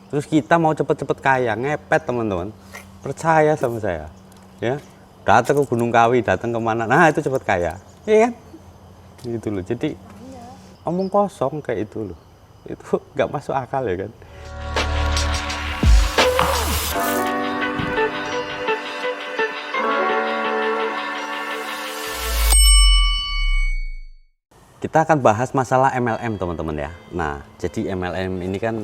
Terus kita mau cepet-cepet kaya, ngepet teman-teman. Percaya sama saya, ya. Datang ke Gunung Kawi, datang kemana, nah itu cepet kaya, iya kan? Gitu loh. Jadi omong kosong kayak itu loh, itu nggak masuk akal ya kan. Kita akan bahas masalah MLM teman-teman ya. Nah, jadi MLM ini kan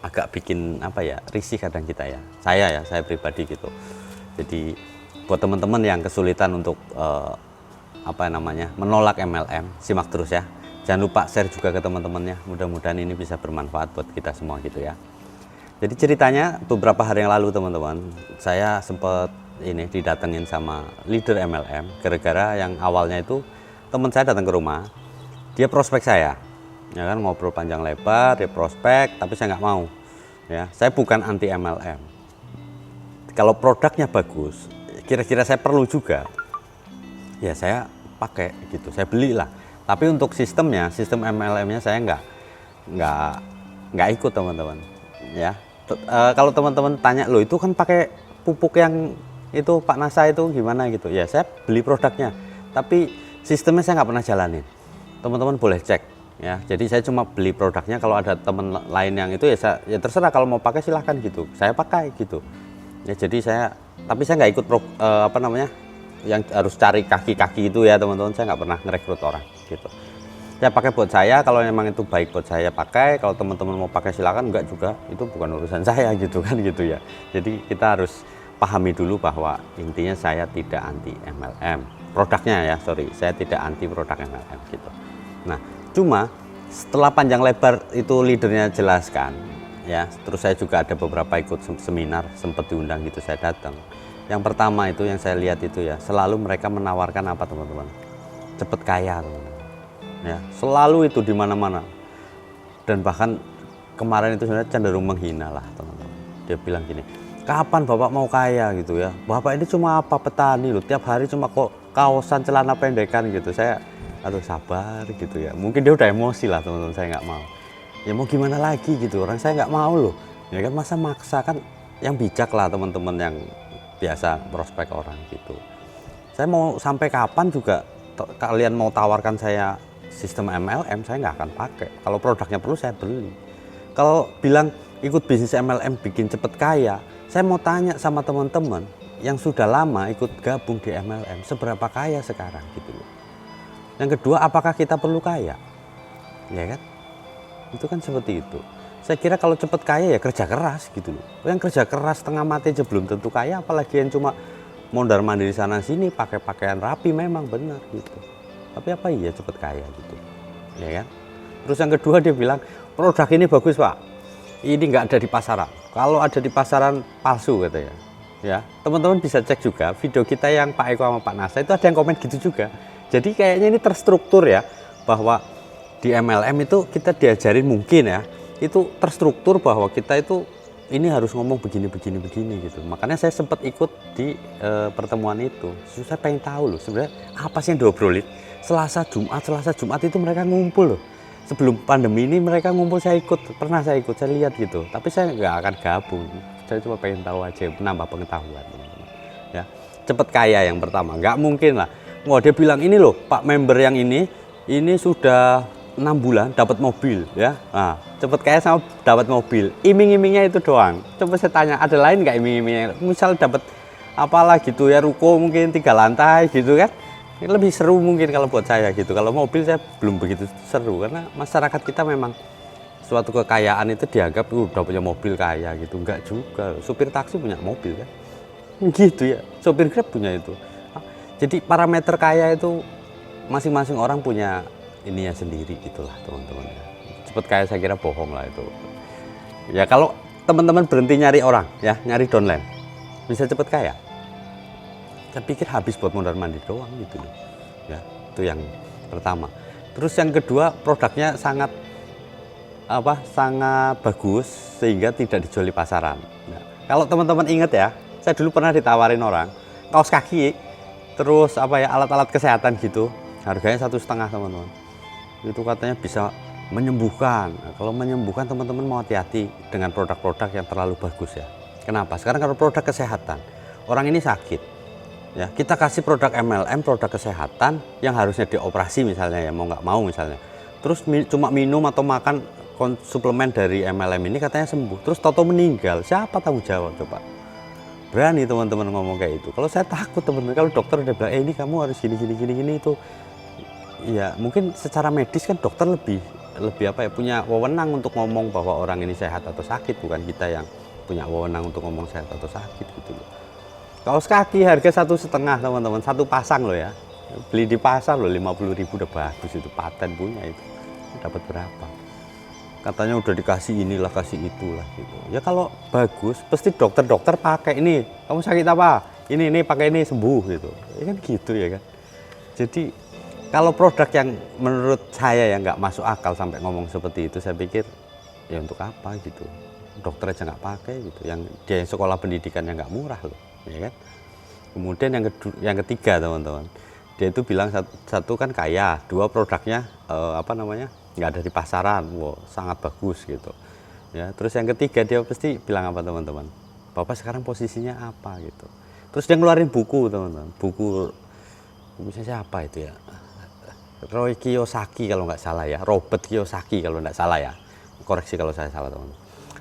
agak bikin apa ya, risih kadang kita ya. Saya pribadi gitu. Jadi buat teman-teman yang kesulitan untuk menolak MLM, simak terus ya. Jangan lupa share juga ke teman-temannya. Mudah-mudahan ini bisa bermanfaat buat kita semua gitu ya. Jadi ceritanya beberapa hari yang lalu teman-teman, saya sempat didatengin sama leader MLM gara-gara yang awalnya itu teman saya datang ke rumah. Dia prospek saya, ya kan, ngobrol panjang lebar, dia prospek, tapi saya nggak mau. Ya, saya bukan anti MLM. Kalau produknya bagus, kira-kira saya perlu juga, ya saya pakai gitu, saya belilah. Tapi untuk sistem MLM-nya saya nggak ikut teman-teman. Ya, kalau teman-teman tanya loh itu kan pakai pupuk yang itu Pak Nasa itu gimana gitu, ya saya beli produknya, tapi sistemnya saya nggak pernah jalanin. Teman-teman boleh cek ya. Jadi saya cuma beli produknya, kalau ada teman lain yang itu ya terserah, kalau mau pakai silahkan gitu. Saya pakai gitu. Ya jadi tapi saya nggak ikut yang harus cari kaki-kaki itu ya teman-teman. Saya nggak pernah ngerekrut orang gitu. Saya pakai buat saya, kalau memang itu baik buat saya pakai. Kalau teman-teman mau pakai silahkan, enggak juga, itu bukan urusan saya gitu kan gitu ya. Jadi kita harus pahami dulu bahwa intinya saya tidak anti MLM. Produknya ya, saya tidak anti produk MLM gitu. Nah, cuma setelah panjang lebar itu leadernya jelaskan, ya, terus saya juga ada beberapa ikut seminar, sempat diundang gitu, saya datang. Yang pertama itu yang saya lihat itu ya, selalu mereka menawarkan apa teman-teman? Cepet kaya, teman-teman. Ya, selalu itu di mana-mana. Dan bahkan kemarin itu sebenarnya cenderung menghina lah teman-teman. Dia bilang gini, kapan Bapak mau kaya gitu ya? Bapak ini cuma petani loh, tiap hari cuma kok kaosan celana pendekan gitu. Saya aduh sabar gitu ya, mungkin dia udah emosi lah teman-teman, saya nggak mau. Ya mau gimana lagi gitu, orang saya nggak mau loh, ya kan, masa maksa kan. Yang bijak lah teman-teman yang biasa prospek orang gitu. Saya mau sampai kapan juga kalian mau tawarkan saya sistem MLM, saya nggak akan pakai. Kalau produknya perlu saya beli. Kalau bilang ikut bisnis MLM bikin cepet kaya, saya mau tanya sama teman-teman yang sudah lama ikut gabung di MLM, seberapa kaya sekarang gitu loh. Yang kedua, apakah kita perlu kaya? Ya kan? Itu kan seperti itu. Saya kira kalau cepat kaya ya kerja keras gitu loh. Yang kerja keras setengah mati aja belum tentu kaya, apalagi yang cuma mondar-mandir di sana sini pakai pakaian rapi, memang benar gitu. Tapi apa iya cepat kaya gitu? Ya kan? Terus yang kedua dia bilang, produk ini bagus Pak. Ini nggak ada di pasaran. Kalau ada di pasaran palsu katanya. Ya, teman-teman bisa cek juga video kita yang Pak Eko sama Pak Nasa itu ada yang komen gitu juga. Jadi kayaknya ini terstruktur ya, bahwa di MLM itu kita diajarin mungkin ya, itu terstruktur bahwa kita itu ini harus ngomong begini gitu. Makanya saya sempat ikut di pertemuan itu. Saya pengen tahu loh sebenarnya apa sih yang diobrolin. Selasa Jumat itu mereka ngumpul loh. Sebelum pandemi ini mereka ngumpul, saya lihat gitu. Tapi saya nggak akan gabung. Saya cuma pengen tahu aja, menambah pengetahuan teman-teman. Ya, cepet kaya yang pertama, nggak mungkin lah. Wah, dia bilang ini loh Pak member yang ini sudah 6 bulan dapat mobil ya. Nah, cepet kaya sama dapat mobil. Iming-imingnya itu doang. Coba saya tanya, ada lain nggak iming-imingnya? Misal dapat apalah gitu ya, ruko mungkin 3 lantai gitu kan. Ini lebih seru mungkin kalau buat saya gitu. Kalau mobil saya belum begitu seru, karena masyarakat kita memang suatu kekayaan itu dianggap udah punya mobil kaya gitu. Enggak juga. Supir taksi punya mobil kan. Gitu ya. Supir Grab punya itu. Jadi parameter kaya itu masing-masing orang punya ininya sendiri gitulah teman-teman ya. Cepet kaya saya kira bohong lah itu. Ya kalau teman-teman berhenti nyari orang ya, nyari downline, bisa cepet kaya. Saya pikir habis buat mondar-mandir doang gitu loh. Ya, itu yang pertama. Terus yang kedua, produknya sangat bagus sehingga tidak dijual di pasaran. Nah, kalau teman-teman ingat ya, saya dulu pernah ditawarin orang kaos kaki, terus alat-alat kesehatan gitu, harganya 1,5 teman-teman. Itu katanya bisa Menyembuhkan. Nah, kalau menyembuhkan teman-teman mau hati-hati dengan produk-produk yang terlalu bagus ya. Kenapa? Sekarang kalau produk kesehatan, orang ini sakit, ya kita kasih produk MLM, produk kesehatan yang harusnya dioperasi misalnya ya, mau nggak mau misalnya. Terus cuma minum atau makan suplemen dari MLM ini katanya sembuh, terus toto meninggal, siapa tanggung jawab coba? Berani teman-teman ngomong kayak itu. Kalau saya takut teman-teman, kalau dokter udah bilang, ini kamu harus gini itu, ya mungkin secara medis kan dokter lebih apa ya, punya wewenang untuk ngomong bahwa orang ini sehat atau sakit, bukan kita yang punya wewenang untuk ngomong sehat atau sakit gitu loh. Kaos kaki harga 1,5 teman-teman, satu pasang loh ya, beli di pasar loh 50.000 udah bagus, itu paten punya itu, dapat berapa? Katanya udah dikasih inilah kasih itulah gitu. Ya kalau bagus pasti dokter pakai, ini kamu sakit apa, ini pakai ini sembuh gitu ya kan, gitu ya kan. Jadi kalau produk yang menurut saya yang nggak masuk akal sampai ngomong seperti itu, saya pikir ya untuk apa gitu, dokter aja nggak pakai gitu, yang dia yang sekolah pendidikannya nggak murah loh ya kan. Kemudian yang ketiga teman-teman, dia itu bilang satu kan kaya, dua produknya apa namanya, nggak ada di pasaran, wow, sangat bagus gitu ya. Terus yang ketiga dia pasti bilang apa teman-teman, Bapak sekarang posisinya apa gitu. Terus dia ngeluarin buku teman-teman, buku siapa itu ya, Roy Kiyosaki kalau nggak salah ya, Robert Kiyosaki kalau nggak salah ya, koreksi kalau saya salah teman-teman.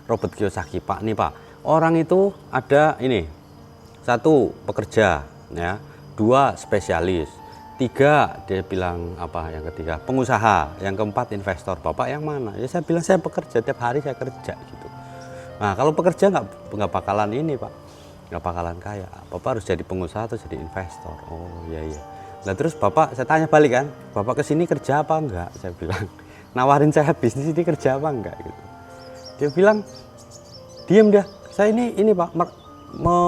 Robert Kiyosaki, Pak nih Pak, orang itu ada ini, satu pekerja ya, dua spesialis, tiga dia bilang apa, yang ketiga pengusaha, yang keempat investor. Bapak yang mana? Ya saya bilang saya pekerja, tiap hari saya kerja gitu. Nah kalau pekerja nggak bakalan ini Pak, nggak bakalan kaya. Bapak harus jadi pengusaha atau jadi investor. Oh iya. Nah terus Bapak, saya tanya balik kan, Bapak kesini kerja apa enggak? Saya bilang, nawarin saya bisnis ini kerja apa enggak gitu. Dia bilang, diem dia, saya ini Pak,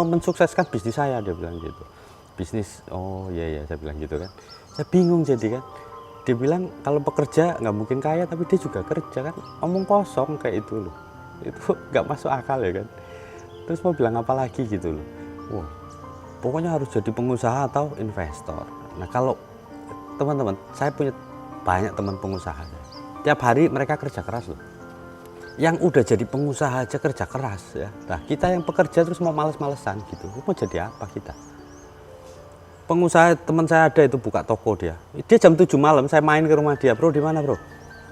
mensukseskan bisnis saya, dia bilang gitu. Bisnis, oh iya saya bilang gitu kan. Saya bingung jadi kan. Dia bilang kalau pekerja nggak mungkin kaya, tapi dia juga kerja kan, omong kosong kayak itu loh. Itu nggak masuk akal ya kan. Terus mau bilang apa lagi gitu loh. Wah, pokoknya harus jadi pengusaha atau investor. Nah kalau teman-teman, saya punya banyak teman pengusaha. Tiap hari mereka kerja keras loh. Yang udah jadi pengusaha aja kerja keras ya. Nah kita yang pekerja terus mau males-malesan gitu, mau jadi apa kita? Pengusaha teman saya ada itu buka toko dia jam 7 malam, saya main ke rumah dia, bro di mana bro?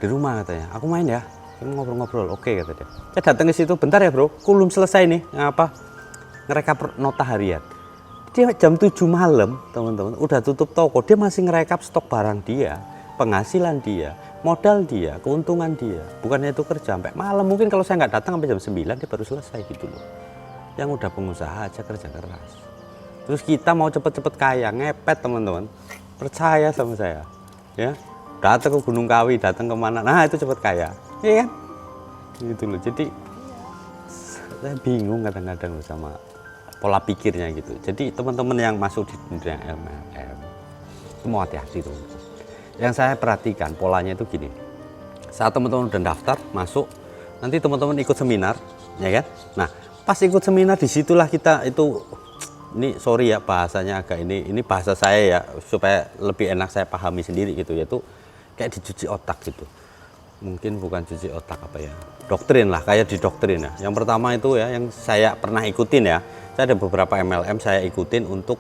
Di rumah katanya, aku main ya, kita ngobrol-ngobrol, oke kata dia. Saya datang ke situ, bentar ya bro, belum selesai nih, apa ngerekap nota harian. Dia jam 7 malam teman-teman udah tutup toko, dia masih ngerekap stok barang dia, penghasilan dia, modal dia, keuntungan dia. Bukannya itu kerja sampai malam, mungkin kalau saya nggak datang sampai jam 9 dia baru selesai gitu loh. Yang udah pengusaha aja kerja keras. Terus kita mau cepet-cepet kaya, ngepet teman-teman, percaya sama saya ya, datang ke Gunung Kawi, datang kemana, nah itu cepet kaya ya kan gitu loh. Jadi saya bingung kadang-kadang sama pola pikirnya gitu. Jadi teman-teman yang masuk di dunia MLM itu mau hati-hati tuh. Yang saya perhatikan polanya itu gini, saat teman-teman udah daftar masuk, nanti teman-teman ikut seminar ya kan. Nah pas ikut seminar disitulah kita itu, ini sorry ya bahasanya agak ini bahasa saya ya supaya lebih enak saya pahami sendiri gitu, yaitu kayak dicuci otak gitu. Mungkin bukan cuci otak apa ya, doktrin lah, kayak di doktrin ya. Yang pertama itu ya yang saya pernah ikutin ya, saya ada beberapa MLM saya ikutin untuk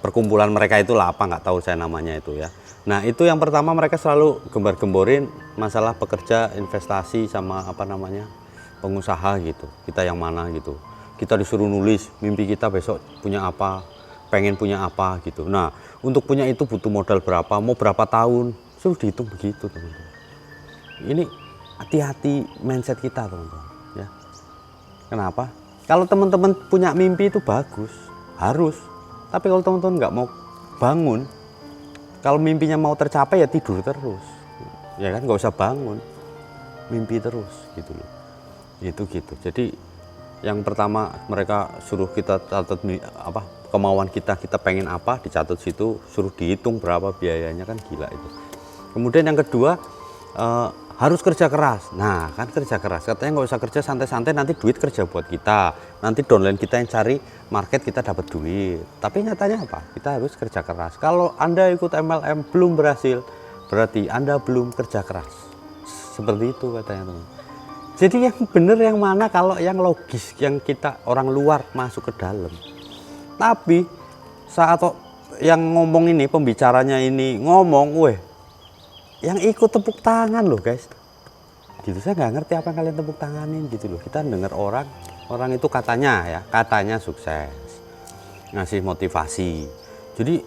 perkumpulan mereka itulah, apa nggak tahu saya namanya itu ya. Nah itu yang pertama mereka selalu gembar-gemborin masalah pekerja, investasi sama apa namanya pengusaha gitu. Kita yang mana gitu, kita disuruh nulis mimpi kita besok punya apa, pengen punya apa gitu. Nah untuk punya itu butuh modal berapa, mau berapa tahun, suruh dihitung begitu teman-teman. Ini hati-hati mindset kita teman-teman ya. Kenapa? Kalau teman-teman punya mimpi itu bagus, harus. Tapi kalau teman-teman nggak mau bangun, kalau mimpinya mau tercapai ya tidur terus, ya kan, nggak usah bangun, mimpi terus gitu loh. Itu gitu. Jadi yang pertama mereka suruh kita catat apa kemauan kita pengen apa, dicatat situ, suruh dihitung berapa biayanya, kan gila itu. Kemudian yang kedua harus kerja keras. Nah kan kerja keras, katanya nggak usah kerja santai-santai, nanti duit kerja buat kita, nanti downline kita yang cari market, kita dapat duit. Tapi nyatanya apa? Kita harus kerja keras. Kalau Anda ikut MLM belum berhasil, berarti Anda belum kerja keras. Seperti itu katanya teman. Jadi yang benar yang mana kalau yang logis, yang kita orang luar masuk ke dalam. Tapi saat yang ngomong ini, pembicaranya ini ngomong, weh, yang ikut tepuk tangan loh guys. Gitu, saya nggak ngerti apa yang kalian tepuk tanganin gitu loh. Kita dengar orang itu katanya sukses, ngasih motivasi. Jadi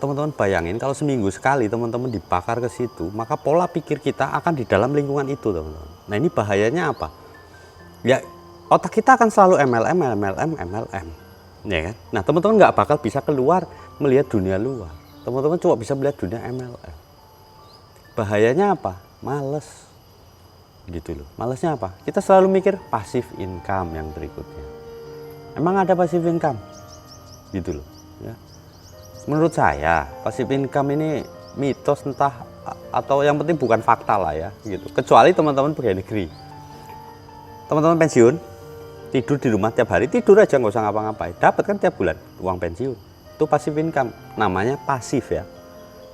teman-teman bayangin kalau seminggu sekali teman-teman dibakar ke situ, maka pola pikir kita akan di dalam lingkungan itu teman-teman. Nah ini bahayanya apa? Ya otak kita akan selalu MLM, ya kan? Nah teman-teman nggak bakal bisa keluar melihat dunia luar. Teman-teman cuma bisa melihat dunia MLM. Bahayanya apa? Males. Gitu loh. Malesnya apa? Kita selalu mikir passive income yang berikutnya. Emang ada passive income? Gitu loh. Ya. Menurut saya passive income ini mitos entah atau yang penting bukan fakta lah ya. Gitu. Kecuali teman-teman pegawai negeri. Teman-teman pensiun, tidur di rumah tiap hari, tidur aja nggak usah ngapa-ngapain. Dapat kan tiap bulan uang pensiun. Itu passive income. Namanya pasif ya.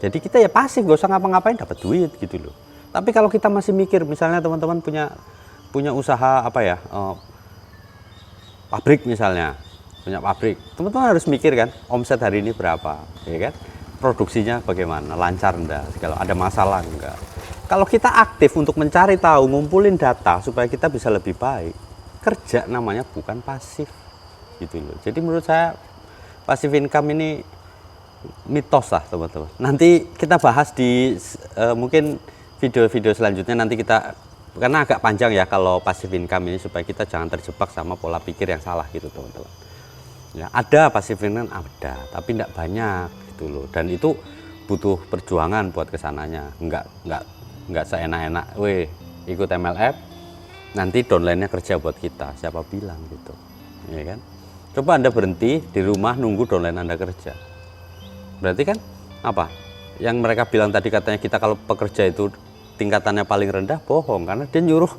Jadi kita ya pasif, nggak usah ngapa-ngapain dapat duit gitu loh. Tapi kalau kita masih mikir, misalnya teman-teman punya usaha apa ya, pabrik misalnya, punya pabrik, teman-teman harus mikir kan, omset hari ini berapa, ya kan, produksinya bagaimana, lancar enggak, kalau ada masalah enggak. Kalau kita aktif untuk mencari tahu, ngumpulin data supaya kita bisa lebih baik, kerja namanya bukan pasif, gitu loh. Jadi menurut saya passive income ini mitos lah teman-teman. Nanti kita bahas di mungkin video-video selanjutnya, nanti kita, karena agak panjang ya kalau passive income ini, supaya kita jangan terjebak sama pola pikir yang salah gitu teman-teman. Ya, ada passive income ada, tapi tidak banyak gitu loh, dan itu butuh perjuangan buat kesananya. Enggak seenak-enak, weh ikut MLM nanti downline-nya kerja buat kita, siapa bilang gitu, ya kan? Coba Anda berhenti di rumah nunggu downline Anda kerja, berarti kan apa? Yang mereka bilang tadi katanya kita kalau pekerja itu tingkatannya paling rendah, bohong, karena dia nyuruh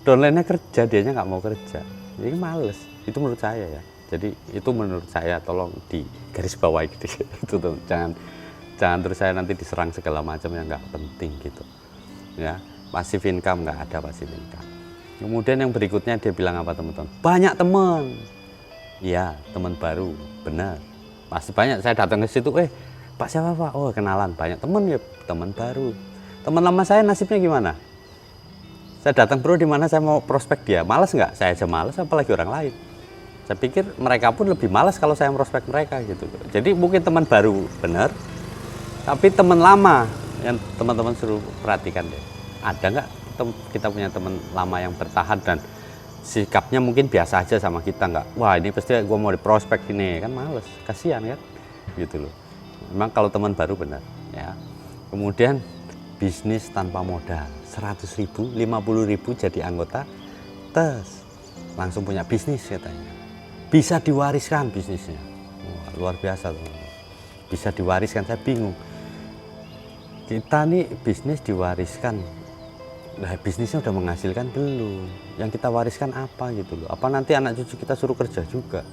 downline-nya kerja, dianya nggak mau kerja, jadi males. Itu menurut saya ya. Jadi itu menurut saya, tolong di garis bawah gitu. Itu tuh, jangan terus saya nanti diserang segala macam yang nggak penting gitu. Ya, passive income nggak ada passive income. Kemudian yang berikutnya dia bilang apa teman-teman? Banyak teman. Iya, teman baru, benar. Pasti banyak. Saya datang ke situ, Pak siapa Pak? Oh kenalan, banyak teman ya, teman baru. Teman lama saya nasibnya gimana? Saya datang bro, di mana saya mau prospek dia, malas nggak? Saya aja malas, apalagi orang lain. Saya pikir mereka pun lebih malas kalau saya prospek mereka gitu. Jadi mungkin teman baru benar, tapi teman lama yang teman-teman suruh perhatikan deh. Ada nggak kita punya teman lama yang bertahan dan sikapnya mungkin biasa aja sama kita, nggak? Wah ini pasti gue mau di prospek ini, kan males, kasihan kan? Gitu loh. Memang kalau teman baru benar ya. Kemudian bisnis tanpa modal, 100.000, 50.000 jadi anggota, langsung punya bisnis katanya. Bisa diwariskan bisnisnya. Wah, luar biasa teman-teman. Bisa diwariskan, saya bingung. Kita nih bisnis diwariskan, nah bisnisnya udah menghasilkan belum? Yang kita wariskan apa gitu loh? Apa nanti anak cucu kita suruh kerja juga?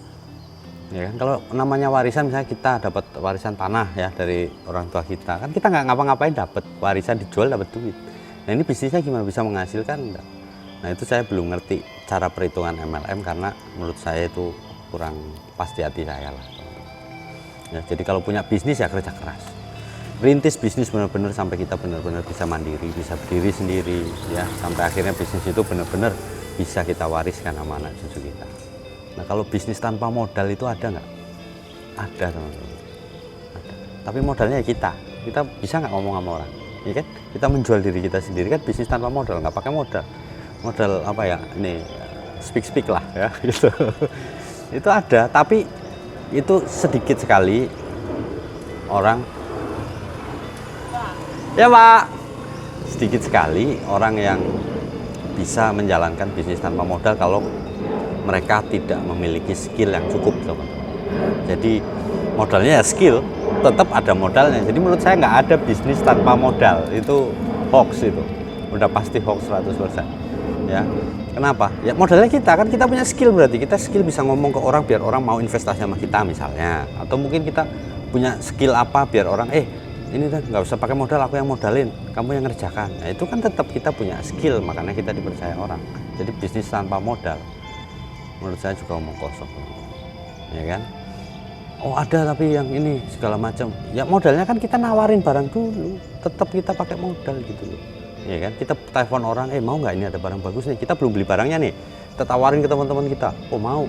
Ya kan, kalau namanya warisan, misalnya kita dapat warisan tanah ya dari orang tua kita, kan kita nggak ngapa-ngapain, dapat warisan, dijual dapat duit. Nah ini bisnisnya gimana, bisa menghasilkan enggak? Nah itu saya belum ngerti cara perhitungan MLM, karena menurut saya itu kurang pas di hati saya lah. Ya, jadi kalau punya bisnis ya kerja keras, rintis bisnis benar-benar sampai kita benar-benar bisa mandiri, bisa berdiri sendiri ya, sampai akhirnya bisnis itu benar-benar bisa kita wariskan sama anak cucu kita. Nah kalau bisnis tanpa modal itu ada nggak? Ada teman-teman, ada. Tapi modalnya ya kita bisa nggak ngomong sama orang, ya kan? Kita menjual diri kita sendiri kan, bisnis tanpa modal, nggak pakai modal apa ya, ini speak lah ya gitu. Itu ada, tapi itu sedikit sekali orang, ya Pak, sedikit sekali orang yang bisa menjalankan bisnis tanpa modal kalau mereka tidak memiliki skill yang cukup teman-teman. Jadi modalnya ya skill, tetap ada modalnya. Jadi menurut saya nggak ada bisnis tanpa modal, itu hoax, itu udah pasti hoax 100% ya. Kenapa? Ya modalnya kita, kan kita punya skill, berarti kita skill bisa ngomong ke orang biar orang mau investasi sama kita misalnya, atau mungkin kita punya skill apa biar orang ini kan nggak usah pakai modal, aku yang modalin, kamu yang ngerjakan. Nah itu kan tetap kita punya skill, makanya kita dipercaya orang. Jadi bisnis tanpa modal menurut saya juga omong kosong, ya kan. Oh ada tapi yang ini segala macam, ya modalnya kan kita nawarin barang dulu, tetap kita pakai modal gitu loh, ya kan. Kita telepon orang, mau nggak ini ada barang bagus nih, kita belum beli barangnya nih, kita tawarin ke teman-teman kita, oh mau,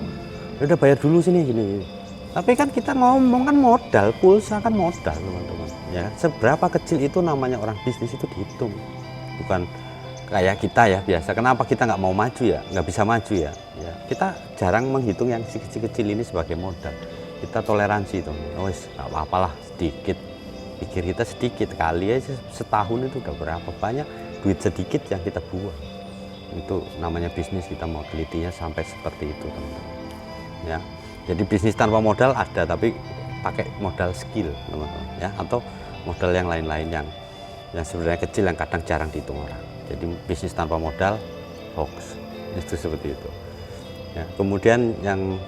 udah bayar dulu sini gini. Tapi kan kita ngomong kan modal, pulsa kan modal teman-teman, ya kan? Seberapa kecil itu namanya orang bisnis itu dihitung, bukan kayak kita ya biasa. Kenapa kita nggak mau maju ya, nggak bisa maju ya, kita jarang menghitung yang kecil-kecil ini sebagai modal. Kita toleransi tuh, wes nggak apa-apalah sedikit, pikir kita sedikit kali aja setahun itu udah berapa banyak duit sedikit yang kita buang. Itu namanya bisnis, kita mau telitinya sampai seperti itu teman-teman, ya. Jadi bisnis tanpa modal ada, tapi pakai modal skill teman-teman, ya, atau modal yang lain-lain yang sebenarnya kecil, yang kadang jarang dihitung orang. Jadi bisnis tanpa modal hoax, itu seperti itu, ya. Kemudian yang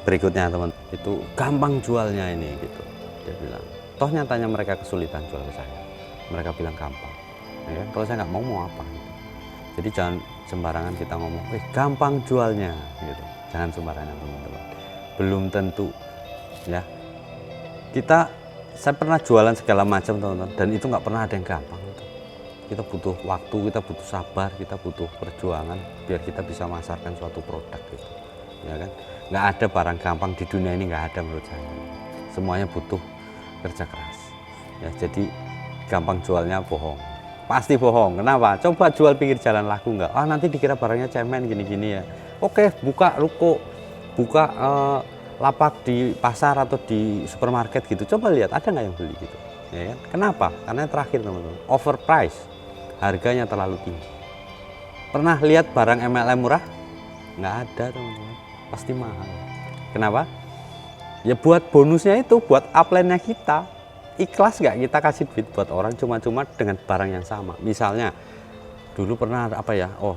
berikutnya teman, itu gampang jualnya ini gitu, dia bilang. Toh nyatanya mereka kesulitan jual ke saya, mereka bilang gampang, ya. Kalau saya nggak mau apa gitu. Jadi jangan sembarangan kita ngomong gampang jualnya gitu, jangan sembarangan teman-teman. Belum tentu, ya. Saya pernah jualan segala macam teman-teman, dan itu nggak pernah ada yang gampang gitu. Kita butuh waktu, kita butuh sabar, kita butuh perjuangan biar kita bisa masarkan suatu produk gitu, ya kan. Nggak ada barang gampang di dunia ini, nggak ada menurut saya. Semuanya butuh kerja keras, ya. Jadi gampang jualnya bohong, pasti bohong. Kenapa? Coba jual pinggir jalan laku nggak? Nanti dikira barangnya cemen gini-gini ya. Oke, buka ruko, buka lapak di pasar atau di supermarket gitu, coba lihat ada nggak yang beli gitu, ya kan. Kenapa? Karena terakhir teman-teman, overprice, harganya terlalu tinggi. Pernah lihat barang MLM murah? Nggak ada teman-teman, pasti mahal. Kenapa? Ya buat bonusnya itu, buat upline-nya kita. Ikhlas nggak kita kasih duit buat orang cuma-cuma dengan barang yang sama. Misalnya dulu pernah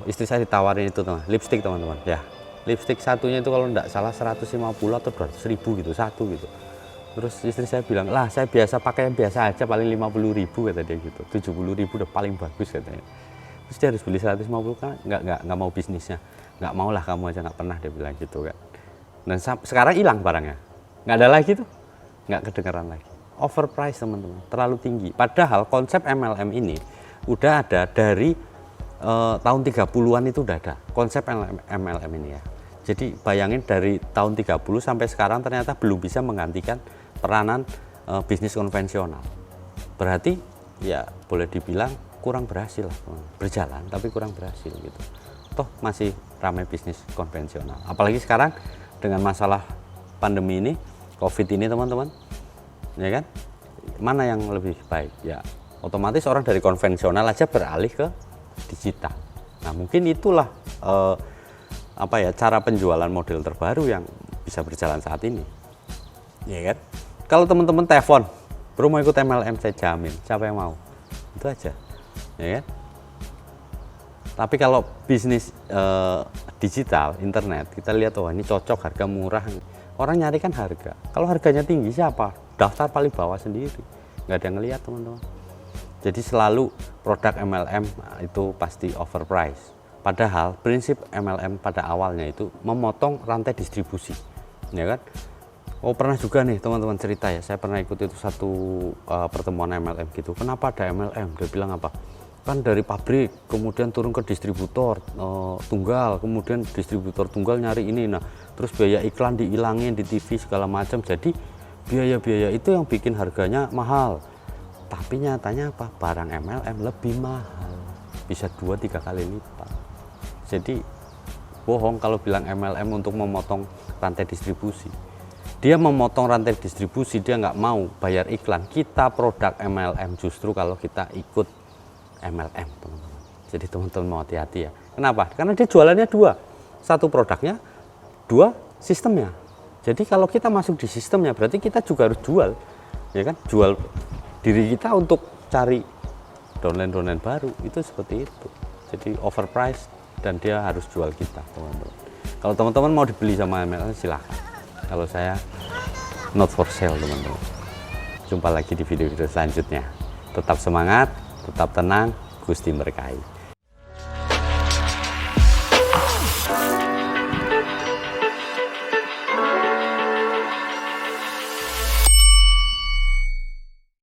istri saya ditawarin itu lipstick teman-teman, ya. Lipstick satunya itu kalau enggak salah 150 atau 200 ribu gitu, satu gitu. Terus istri saya bilang, lah saya biasa pakai yang biasa aja, paling 50 ribu kata dia gitu, 70 ribu udah paling bagus katanya. Terus dia harus beli 150 kan, nggak mau bisnisnya, nggak mau lah kamu aja, nggak pernah dia bilang gitu kan. Dan sekarang hilang barangnya, nggak ada lagi tuh, nggak kedengeran lagi. Overprice teman-teman, terlalu tinggi. Padahal konsep MLM ini udah ada dari tahun 30-an itu udah ada konsep MLM ini ya. Jadi bayangin dari tahun 30 sampai sekarang ternyata belum bisa menggantikan peranan bisnis konvensional. Berarti ya boleh dibilang kurang berhasil, berjalan tapi kurang berhasil gitu. Toh masih ramai bisnis konvensional. Apalagi sekarang dengan masalah pandemi ini, COVID ini teman-teman, ya kan? Mana yang lebih baik? Ya otomatis orang dari konvensional aja beralih ke digital. Nah mungkin itulah cara penjualan model terbaru yang bisa berjalan saat ini, ya kan. Kalau teman-teman telepon, bro mau ikut MLM, saya jamin siapa yang mau, itu aja, ya kan. Tapi kalau bisnis digital internet, kita lihat ini cocok, harga murah, orang nyari kan harga. Kalau harganya tinggi siapa? Daftar paling bawah sendiri, nggak ada yang ngelihat teman-teman. Jadi selalu produk MLM itu pasti overprice. Padahal prinsip MLM pada awalnya itu memotong rantai distribusi, ya kan. Pernah juga nih teman-teman cerita ya, saya pernah ikut itu satu pertemuan MLM gitu. Kenapa ada MLM? Dia bilang apa? Kan dari pabrik kemudian turun ke distributor tunggal, kemudian distributor tunggal nyari ini. Nah, terus biaya iklan dihilangin di TV segala macam. Jadi biaya-biaya itu yang bikin harganya mahal. Tapi nyatanya apa? Barang MLM lebih mahal, bisa 2-3 kali lipat. Jadi bohong kalau bilang MLM untuk memotong rantai distribusi. Dia memotong rantai distribusi, dia nggak mau bayar iklan. Kita produk MLM justru kalau kita ikut MLM teman-teman. Jadi teman-teman mau hati-hati ya. Kenapa? Karena dia jualannya dua, satu produknya, dua sistemnya. Jadi kalau kita masuk di sistemnya, berarti kita juga harus jual, ya kan? Jual diri kita untuk cari downline baru, itu seperti itu. Jadi overpriced dan dia harus jual kita teman-teman. Kalau teman-teman mau dibeli sama MLM silahkan. Kalau saya not for sale teman-teman. Jumpa lagi di video-video selanjutnya. Tetap semangat, tetap tenang, Gusti berkahi.